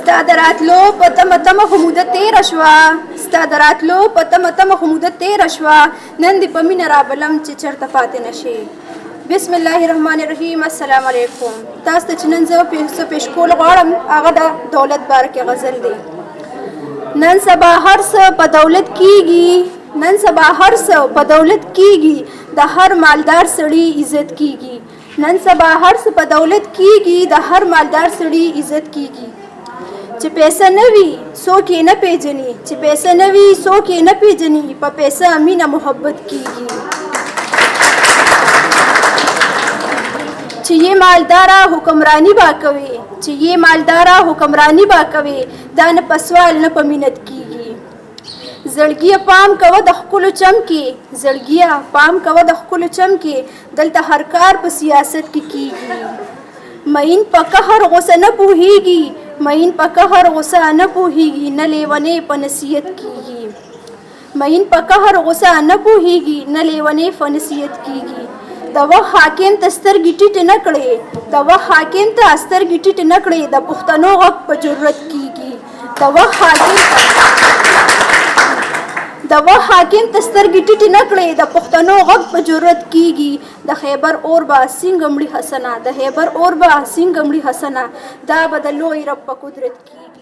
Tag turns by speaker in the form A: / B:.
A: ستا د راتلو په تمه تمه خو موده تېره شوه ستا د راتلو په تمه تمه خو موده تېره شوه نن دې په مینه رابلم چې چېرته پاتې نه شي. بسم الله الرحمن الرحیم. السلام علیکم. تاسو ته چې نن زه څه پیش کول غواړم هغه د دولت باره کې غزل دی. نن سبا هر څه په دولت کېږي نن سبا هر څه په دولت کېږي د هر مالدار سړي عزت کېږي نن سبا هر څه په دولت کېږي د هر مالدار سړي عزت کېږي. چې پیسه نه وي څوک یې نه پیژني چې پیسه نه وي څوک یې نه پیژني په پیسه مینه محبت کېږي. چې یې مالداره حکمرانی با کوي چې یې مالداره حکمرانی با کوي دا نه په سوال نه په منت کېږي. زړګیه پام کوه د ښکلو چم کې زړګیه پام کوه د ښکلو چم کې دلته هر کار په سیاست کې کېږي. مین په قهر غوسه نه پوهېږي مین په قهر غوسه نه پوهېږي نه لیونې په نصیحت کېږي. مین په قهر غوسه نه پوهېږي نه لیونې په نصیحت کېږي. د وخت حاکم ته سترګې ټیټې نه کړې د وخت حاکم ته سترګې ټیټې نه کړې د پښتنو غږ په جرت کېږي. د وخت حاکم ته سترګې ټیټې نه کړې د پښتنو غږ په جرت کېږي. د خیبر اور به سینګ مړي حسنه د خیبر اور به سینګ مړي حسنه دا به د لوی رب په قدرت کېږي.